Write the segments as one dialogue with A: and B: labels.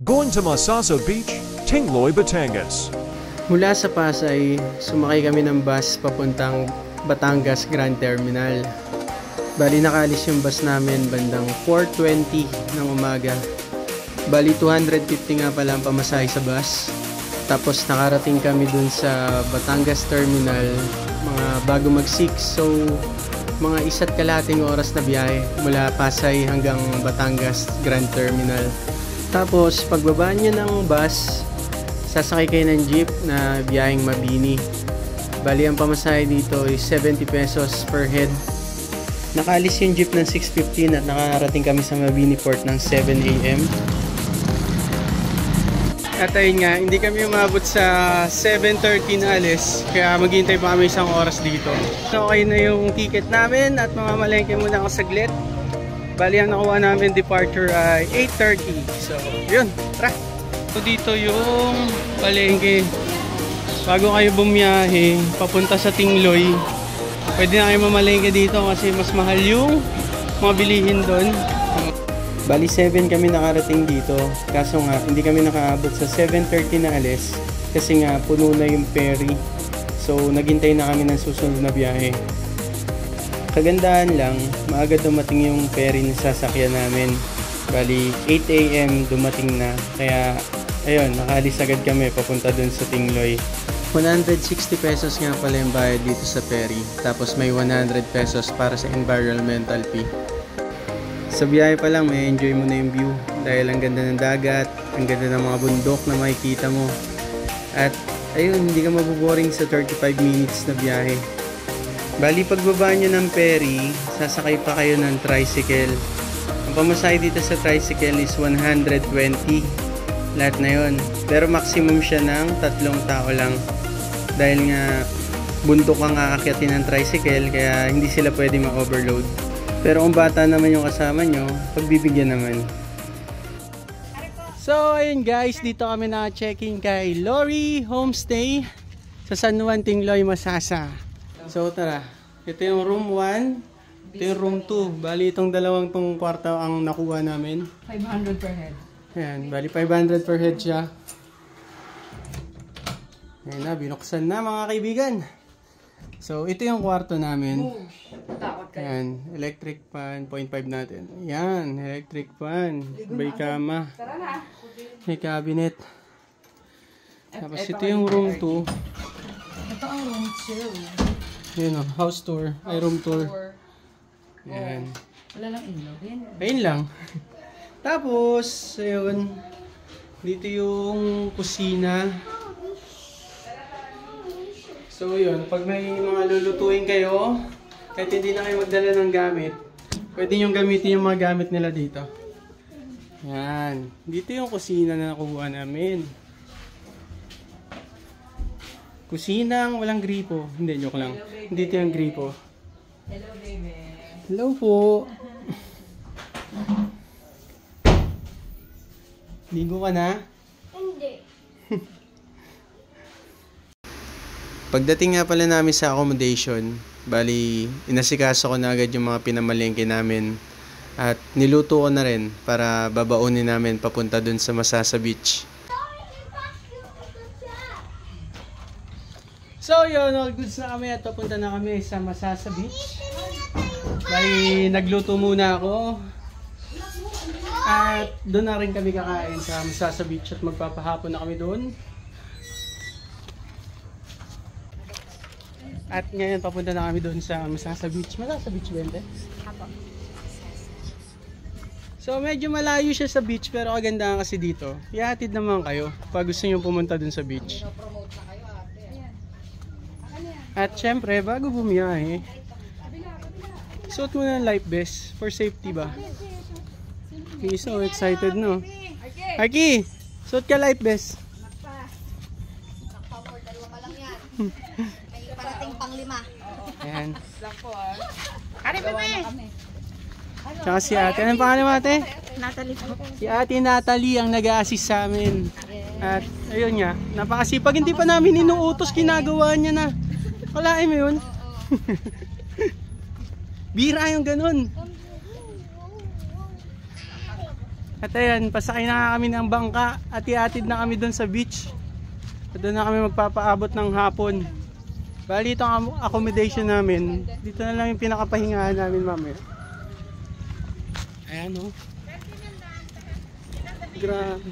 A: Going to Masaso Beach, Tingloy, Batangas.
B: Mula sa Pasay, sumakay kami ng bus papuntang Batangas Grand Terminal. Bali nakaalis yung bus namin bandang 4:20 ng umaga. Bali 250 nga pala ang pamasahe sa bus. Tapos nakarating kami dun sa Batangas Terminal mga bago mag-6. So mga 1.5 oras na biyahe mula Pasay hanggang Batangas Grand Terminal. Tapos pagbaba nyo ng bus, sasakay kayo ng jeep na biyaheng Mabini. Bali ang pamasahe dito is 70 pesos per head. Nakaalis yung jeep ng 6:15 at nakarating kami sa Mabini Port ng 7 AM. At ayun nga, hindi kami umabot sa 7:30 na alis, kaya maghihintay pa kami isang oras dito. Okay na yung ticket namin at mamamalengke muna ako saglit. Bali ang nakuha namin departure ay 8:30. So yun, tara! So dito yung palengke. Bago kayo bumiyahe papunta sa Tingloy, pwede na kayo mamalengke dito kasi mas mahal yung mga bilihin doon. Bali 7 kami nakarating dito, kaso nga hindi kami nakaabot sa 7:30 na alis kasi nga puno na yung ferry. So naghintay na kami ng susunod na biyahe. Kagandahan lang, maaga dumating yung ferry na sasakyan namin. Bali 8 AM dumating na, kaya ayun, nakaalis agad kami papunta dun sa Tingloy. 160 pesos nga pala yung bayad dito sa ferry, tapos may 100 pesos para sa environmental fee. Sa biyahe pa lang, may enjoy mo na yung view dahil ang ganda ng dagat, ang ganda ng mga bundok na makikita mo. At ayun, hindi ka mabuboring sa 35 minutes na biyahe. Bali pagbaba nyo ng ferry, sasakay pa kayo ng tricycle. Ang pamasahe dito sa tricycle is 120. Lahat na yun. Pero maximum siya ng 3 tao lang. Dahil nga bundok ang aakyatin ng tricycle, kaya hindi sila pwede ma-overload. Pero kung bata naman yung kasama nyo, pagbibigyan naman. So ayun guys, dito kami na check-in kay Lori Homestay sa San Juan, Tingloy, Masasa. So tara, ito yung room 1, ito yung room 2. Bali itong dalawang tong kwarto ang nakuha namin.
C: 500 per head.
B: Ayan, bali 500 per head siya. Ayan na, binuksan na mga kaibigan. So ito yung kwarto namin.
C: Takot kayo.
B: Ayan, electric fan, 0.5 natin. Ayan, electric fan. May kama.
C: Tara na.
B: May cabinet. Tapos ito yung room 2.
C: Ito ang room 2.
B: Ayan o, house tour. Ay, room tour. Ayan.
C: Wala lang ilaw din.
B: Ayun lang. Tapos, ayun. Dito yung kusina. So yun, pag may mga lulutuin kayo, kahit hindi na kayo magdala ng gamit, pwede nyo gamitin yung mga gamit nila dito. Yan. Dito yung kusina na nakuha namin. Kusinang walang gripo. Hindi, joke lang. Dito yung gripo.
C: Hello, baby.
B: Hello po. Ligo ka na?
D: Hindi.
B: Pagdating nga pala namin sa accommodation, bali inasikaso ko na agad yung mga pinamalengke namin at niluto ko na rin para babaunin namin papunta dun sa Masasa Beach. So yun, all goods na kami at papunta na kami sa Masasa Beach. Bali nagluto muna ako at doon na rin kami kakain sa Masasa Beach at magpapahapon na kami doon. At ngayon papunta na kami doon sa Masasa Beach. Masasa Beach ba yun?
D: Apo.
B: So medyo malayo siya sa beach pero kagandahan kasi dito. Ihatid naman kayo pag gusto niyo pumunta doon sa beach. At syempre bago bumiyahe, suot mo na ng life vest for safety ba? He's so excited no? Arky! Suot ka life vest!
D: Parating pang 5.
B: Ayan.
D: Ari, bebe!
B: Tsaka si ate. Anong pangalan mo ate?
D: Natalie po.
B: Si ate Natalie ang nag-a-assist sa amin. At ayun nga, napakasipag. Hindi pa namin inuutos, ginagawa niya na. Walain mo yun. Bira yung ganun. At ayan, pasakay na kami ng bangka at iatid na kami doon sa beach. At doon na kami magpapaabot ng hapon. Bali itong accommodation namin, dito na lang yung pinakapahingahan namin mamaya. Ayan o. Grabe.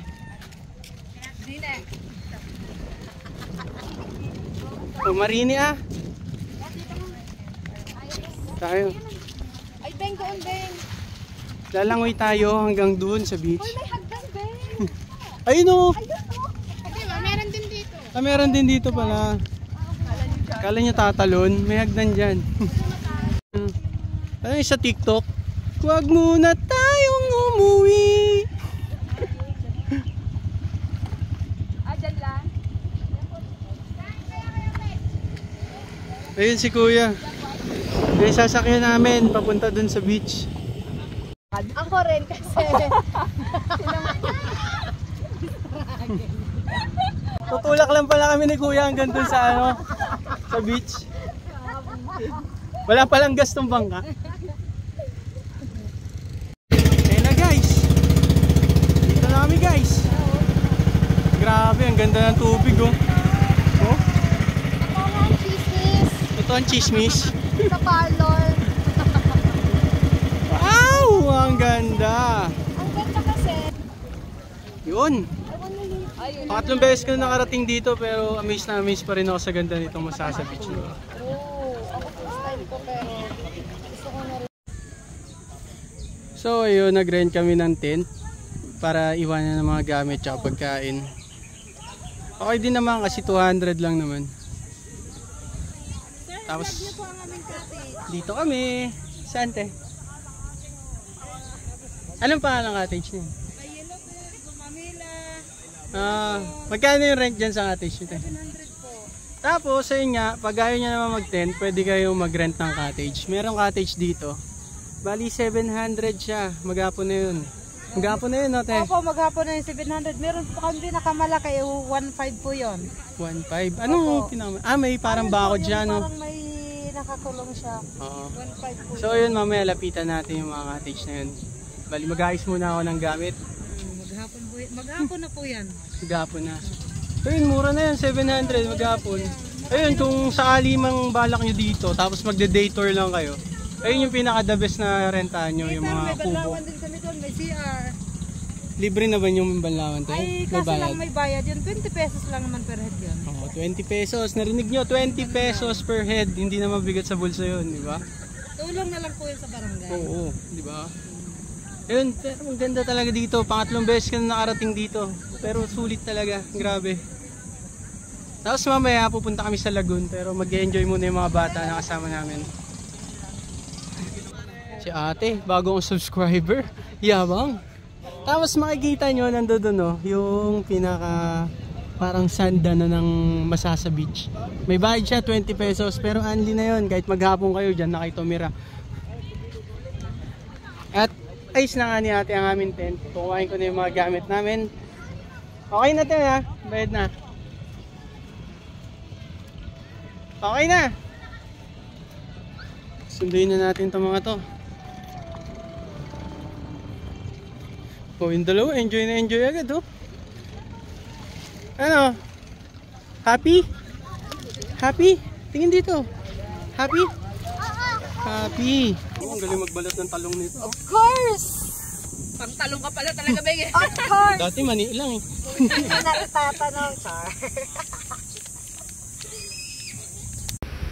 B: O Marini ah. Tayo.
D: Ay, Beng, doon, Beng.
B: Lalangoy tayo hanggang doon sa beach.
D: Uy, may hagdan, Beng.
B: Ayun o.
D: Ayun, oh. Okay, meron din dito.
B: Ah, meron din dito pala. Kala niya tatalon, may hagdan dyan. Ano yung sa TikTok? Huwag muna tayong umuwi.
D: Dyan lang.
B: Ayun si Kuya. May sasakyan namin papunta dun sa beach.
D: Ako rin kasi.
B: Tutulak lang pala kami ni Kuya hanggang dun sa ano, sa beach. Wala palang gastong bangka. Ayun na guys. Dito na kami guys. Grabe, ang ganda ng tubig oh. Oh,
D: Ako ang chismis
B: ito ang chismis.
D: sa parlor.
B: Wow, ang ganda.
D: Ang ganda kasi.
B: Yun.
D: Ayun.
B: Pangatlong beses ko na nakarating dito pero amaze na amaze pa rin ako sa ganda nitong Masasa Beach.
D: Oo. Ako first time ko pero gusto ko na rin.
B: So ayun, nag-rent kami ng tent para iwanan ng mga gamit at pagkain. Okay din naman kasi 200 lang naman. Tapos dito kami. Saan te? Anong pangalan ng cottage niya? Magkano yung rent dyan sa cottage niya?
D: 700 po.
B: Tapos sa inyo, pag ayaw nyo naman mag-tent, pwede kayong mag-rent ng cottage. Merong cottage dito. Bali 700 siya. Maghapon na yun. Maghapon na yun, no, te?
E: Opo, maghapon na yung 700. Meron po kami pinakamalaki, 1.5 po yun.
B: 1.5. Ano pinaka? May parang bakod siya, no?
E: Parang may nakakulong siya.
B: Oo.
E: 1.5 po.
B: So yun, mamaya lapitan natin yung mga cottage na yun. Bali, mag-ayos muna ako ng gamit.
E: Maghapon na po yan.
B: Maghapon na. So yun, mura na yun, 700 maghapon. Ayun, kung sakali mang balak nyo dito, tapos magde-day tour lang kayo. Ayun yung pinaka-the best na rentahan nyo, yung mga
E: May
B: kubo.
E: banlawan din kami doon, may CR.
B: Libre na ba yung banlawan tayo?
E: Ay,
B: May
E: kaso
B: bayad?
E: lang may bayad yun. 20 pesos lang naman per head yun.
B: Oo, 20 pesos. Narinig nyo, 20 pesos per head. Hindi na mabigat sa bulsa yun, di ba?
E: Tulong na lang po yun sa barangay.
B: Oo, di ba? Ayun, pero ang ganda talaga dito. Pangatlong beses ka na nakarating dito. Pero sulit talaga, grabe. Tapos mamaya pupunta kami sa lagoon. Pero mag-enjoy muna yung mga bata na kasama namin. Si ate, bagong subscriber. Yabang. Tapos makikita nyo, nandoon no, yung pinaka parang sanda na ng Masasa Beach. May bayad siya, 20 pesos. Pero only na yun, kahit maghapon kayo dyan na kayo tumira. At ayos na nga ni ate ang aming tent. Kukuhain ko na yung mga gamit namin. Okay na tayo ha, bayad na. Okay na. Sunduin na natin itong mga to. Yung dalawa, enjoy na enjoy agad oh. Ano? Happy? Happy? Tingin dito. Happy? Happy. Oh, ang galing magbalot ng talong nito.
D: Of course!
E: Pangtalong ka pala talaga, Bege.
D: Of course!
B: Dati mani lang eh.
D: Hindi na itatanong, Char.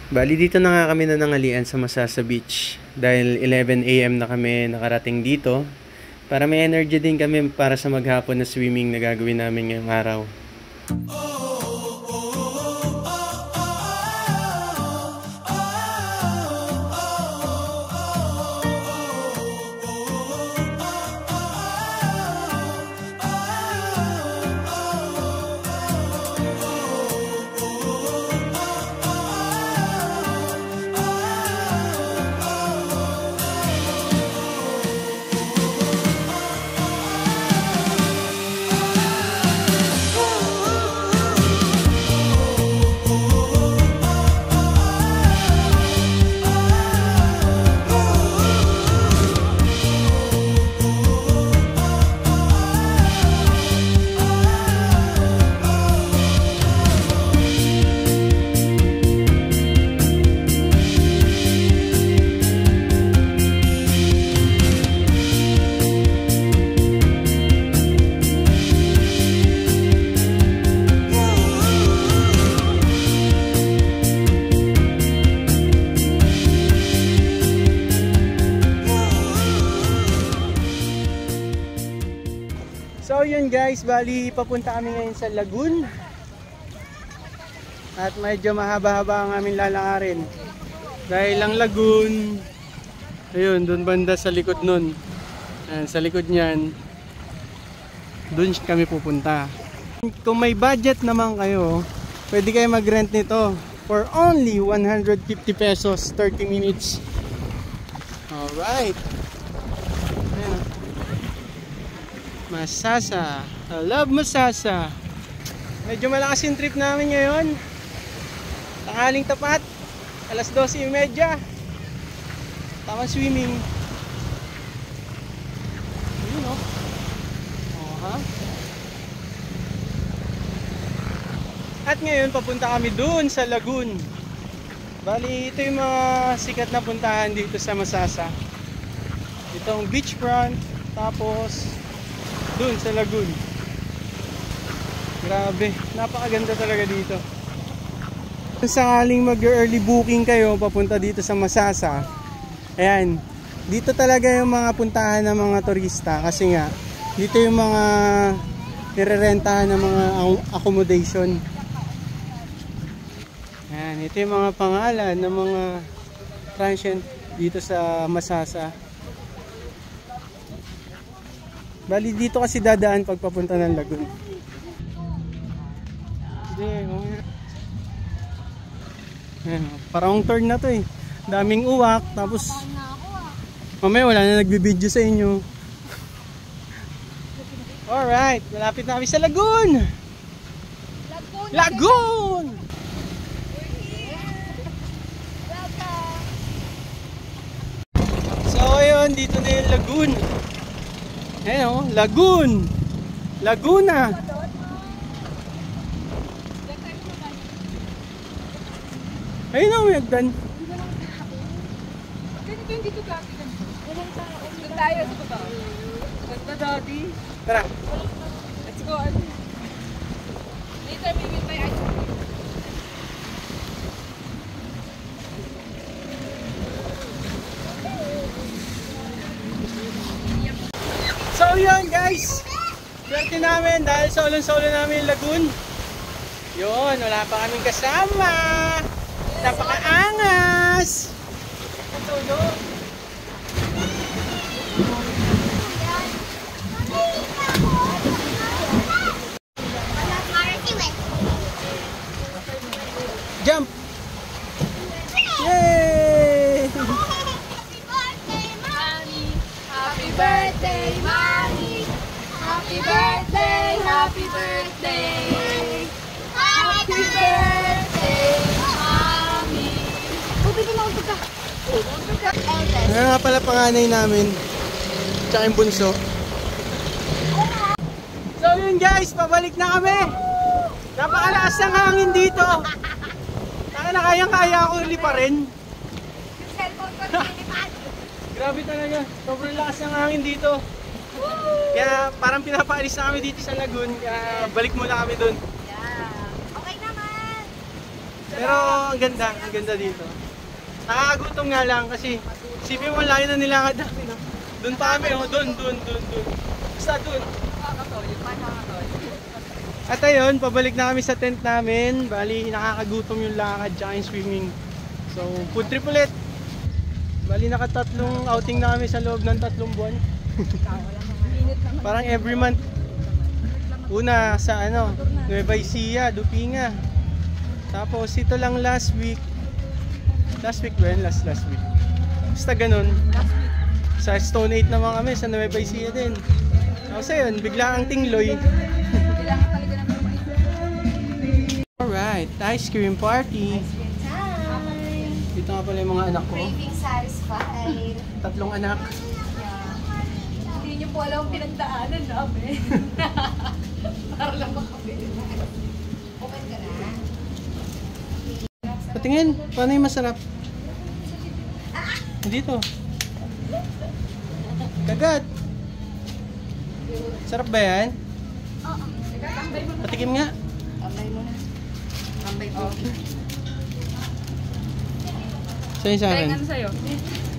B: Bali dito na nga kami nanangalian sa Masasa Beach. Dahil 11 AM na kami nakarating dito. Para may energy din kami para sa maghapon na swimming na gagawin namin ngayong araw. guys, bali papunta kami ngayon sa Lagoon. At medyo mahaba-haba ang aming lalakarin. Dahil ang Lagoon, ayun, doon banda sa likod nun. Ayan, sa likod niyan, doon kami pupunta. Kung may budget naman kayo, pwede kayo mag-rent nito for only 150 pesos, 30 minutes. Alright. Ayan. Masasa. I love Masasa. Medyo malakas yung trip namin ngayon. Tanghaling tapat. Alas 12:30. Tamang swimming. Ayun o. Oha. At ngayon papunta kami dun sa Lagoon. Bali ito yung mga sikat na puntahan dito sa Masasa. Itong beachfront. Tapos dun sa Lagoon. Grabe, napakaganda talaga dito. Kung sakaling mag-early booking kayo papunta dito sa Masasa, ayan, dito talaga yung mga puntahan ng mga turista kasi nga dito yung mga nirerentahan ng mga accommodation. Ayan, ito yung mga pangalan ng mga transient dito sa Masasa. Bali dito kasi dadaan pag papunta ng Lagoon. Ayan, parang turn na to eh. Daming uwak, tapos mamaya wala na nagbibideo sa inyo. Alright, malapit na kami sa Lagoon! Lagoon! So ayun, dito na yung Lagoon. Ayan o, Lagoon! Laguna! Ayun o, may agdan.
C: Ganito yung dito dati. Doon tayo sa baba. Ganda dati.
B: Tara!
C: Let's go. Later, maybe by ice cream.
B: So yun guys, swerte namin dahil solo-solo namin yung Lagoon. Yun, wala pa kaming kasama. Napakaangas! Jump! Yay!
D: Happy birthday, Mommy! Happy birthday, happy birthday! Happy birthday, Mommy! Bibigyan mo ako ka.
B: Ngayon nga pala panganay namin, tsaka yung bunso. So yun guys, pabalik na kami. Napakalakas ng hangin dito. Na kayang-kaya ako liparin.
D: Yung cellphone ko nilipad.
B: Grabe talaga, sobrang lakas ng hangin dito. Kaya parang pinapaalis na kami dito sa Lagoon, kaya balik muna kami dun.
D: Yeah. Okay naman.
B: Pero ang ganda dito. Nakakagutom nga lang kasi isipin mo layo na nilakad namin. Doon pa kami, doon. Basta doon. At ayun, pabalik na kami sa tent namin. Bali, nakakagutom yung lakad tsaka yung swimming. So, food trip ulit. Bali, nakatatlong outing na kami sa loob ng 3 buwan. Parang every month. Una sa Nueva Ecija, Dupinga. Tapos ito lang last week. Last week ba yun? Last week. Basta ganun. Sa Stone 8 naman kami, sa Nueva Ecija din. Tapos ayun, bigla ang tingloy. Alright, ice cream party. Dito nga pala yung mga anak ko.
D: Craving satisfied.
B: 3 anak.
C: Hindi niyo po alam ang pinagdaanan namin. Para lang makabili.
D: Open ka na.
B: Patingin, paano yung masarap? Dito. Kagat. Sarap ba yan?
D: Oo.
B: Patikim nga.
D: Tambay mo na. Tambay mo.
B: Sa'yo sa akin.
C: Ano sa'yo?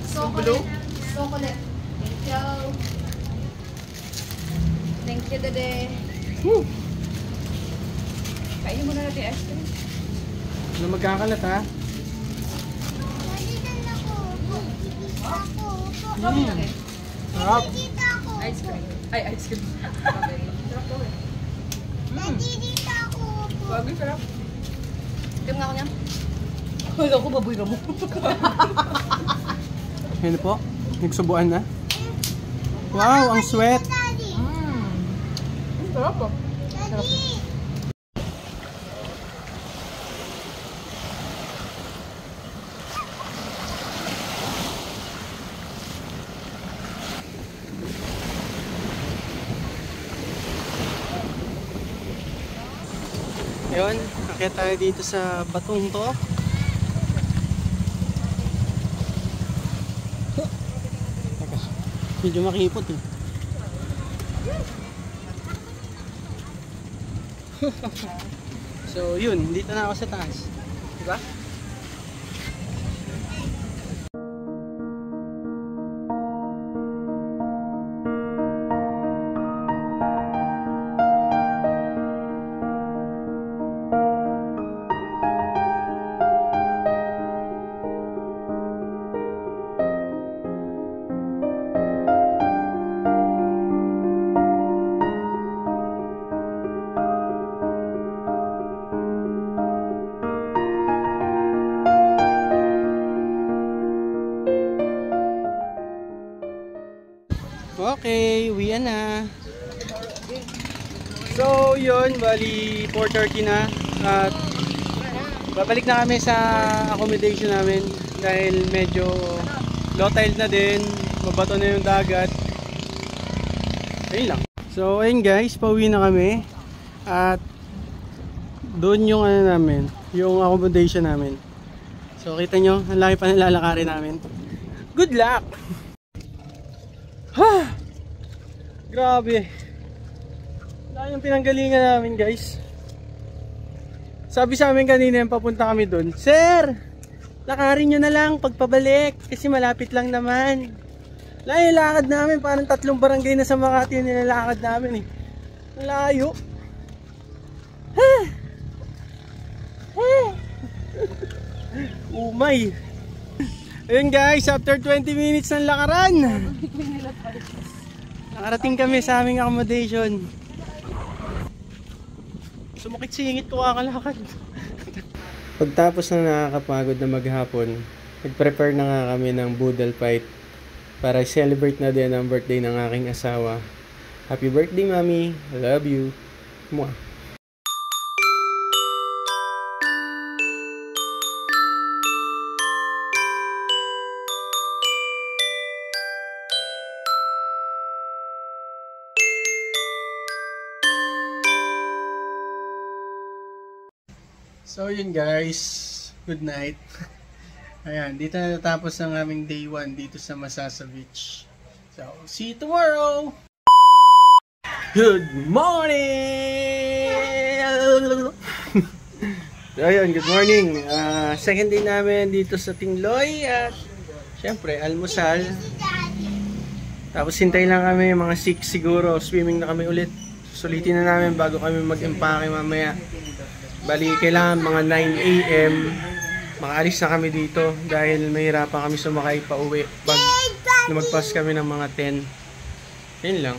D: Chocolate. Chocolate. Thank you. Thank you, Dede.
C: Kainin mo na natin ice cream.
B: Na magkakalat ha. Sarap.
C: Ice cream. Ay, ice cream. Okay. Sarap daw eh. Bago, sarap. Tignan nga ako niyan. Wala ko, baboy na mo.
B: Yan po. Nagsubuan na. Wow, ang sweat.
C: Sarap po. Sarap po.
B: Ayun, akit tayo dito sa batong to. Teka, medyo makipot eh. So yun, dito na ako sa taas. Diba? Okay, uwian na. So, yun, bali 4:30 na at babalik na kami sa accommodation namin dahil medyo low tide na din, mabato na yung dagat. Ayun lang. So, ayun guys, pauwi na kami at doon yung ano namin, yung accommodation namin. So, kita nyo, ang laki pa nilalakarin namin. Good luck! Ha! Grabe. Wala yung pinanggalingan namin guys. Sabi sa amin kanina yung papunta kami doon, Sir! Lakarin nyo na lang pagpabalik kasi malapit lang naman. Wala yung lakad namin, parang 3 barangay na sa Makati yung nilalakad namin eh. Malayo. Ha! Ha! Umay. Ayun guys, after 20 minutes ng lakaran, nakarating kami sa aming accommodation. Sumukit-singit ko kakalakad. Pagtapos na nakakapagod na maghapon, nag-prepare na nga kami ng boodle fight para celebrate na din ang birthday ng aking asawa. Happy birthday, Mami! I love you! Mwah! So yun guys, good night. Ayan, dito na natapos ang aming day 1 dito sa Masasa Beach. So, see you tomorrow! Good morning! So ayun, good morning. Second day namin dito sa Tingloy at syempre, almusal. Tapos hintay lang kami, mga 6 siguro, swimming na kami ulit. Sulitin na namin bago kami mag-empake mamaya. Bali, kailangan mga 9 AM makaalis na kami dito dahil mahirapan kami sumakay pa uwi pag lumagpas kami ng mga 10. Yun lang.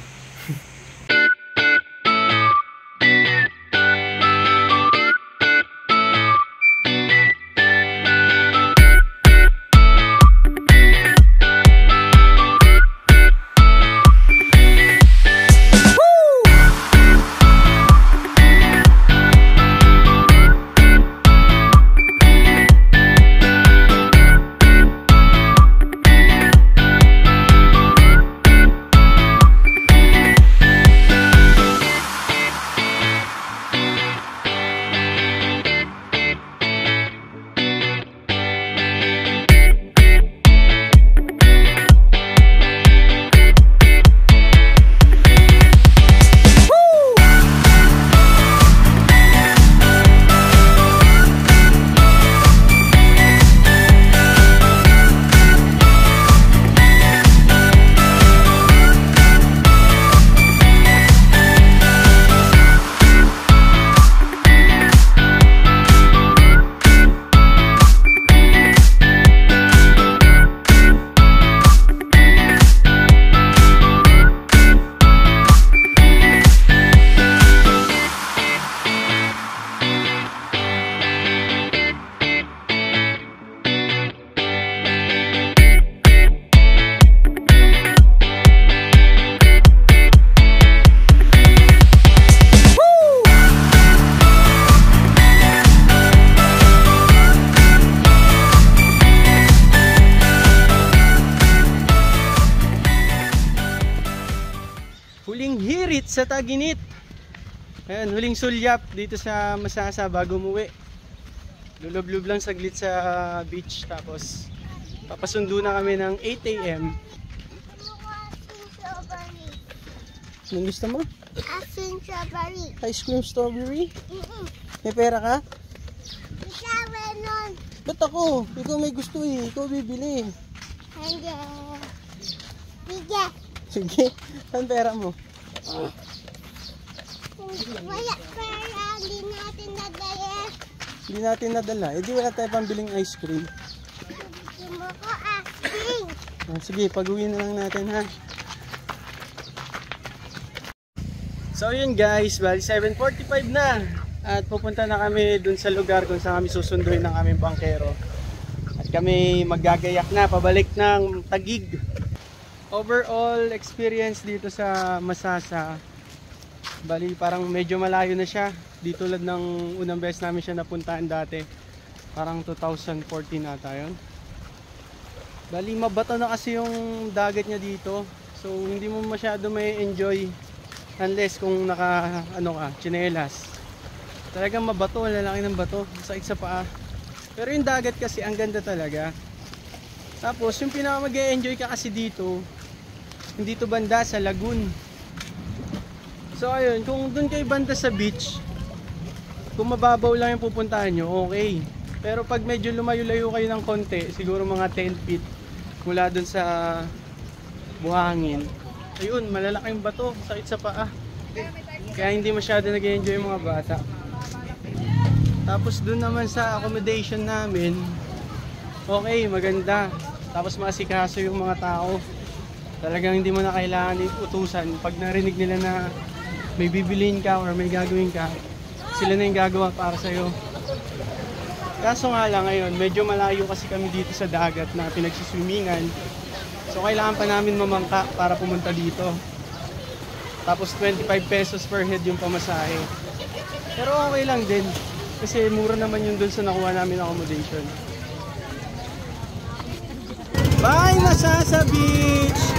B: sa Taginit. Ayan, huling sulyap dito sa Masasa bago umuwi. Lulublob lang saglit sa beach, tapos papasundo na kami ng 8 AM. Anong gusto mo?
D: Strawberry.
B: Ice cream strawberry? May pera ka? Ba't ako? Ikaw may gusto eh. Ikaw bibili. Sige. Saan pera mo?
D: Wala pera. Hindi natin nadala.
B: Hindi natin nadala. Eh di wala tayo pambiling ice cream.
D: Gusto mo ko asking.
B: Sige, pag-uwi na lang natin ha. So yun guys, bali 7:45 na. At pupunta na kami dun sa lugar kung saan kami susunduin ng aming bangkero. At kami maggagayak na, pabalik ng Taguig. Overall experience dito sa Masasa, bali parang medyo malayo na siya. Di tulad ng unang beses namin siya napuntahan dati. Parang 2014 ata yun. Bali mabato na kasi yung dagat niya dito. So hindi mo masyado may enjoy unless kung naka tsinelas. Talagang mabato, lalaki ng bato, sakit sa paa. Pero yung dagat kasi ang ganda talaga. Tapos yung pinaka mag-e-enjoy ka kasi dito, hindi to banda sa lagoon. So ayun, kung dun kayo banda sa beach, kung mababaw lang yung pupuntahan nyo, okay. Pero pag medyo lumayo-layo kayo ng konti, siguro mga 10 feet mula dun sa buhangin, ayun, malalaking bato, sakit sa paa. Kaya hindi masyado nag-enjoy yung mga bata. Tapos dun naman sa accommodation namin, okay, maganda. Tapos maasikaso yung mga tao. Talagang hindi mo na kailangan utusan. Pag narinig nila na may bibiliin ka or may gagawin ka, sila na yung gagawa para sa'yo. Kaso nga lang ngayon, medyo malayo kasi kami dito sa dagat na pinagsiswimingan. So kailangan pa namin mamangka para pumunta dito. Tapos 25 pesos per head yung pamasahe. Pero okay lang din. Kasi mura naman yung dun sa nakuha namin accommodation. Bye Masasa Beach!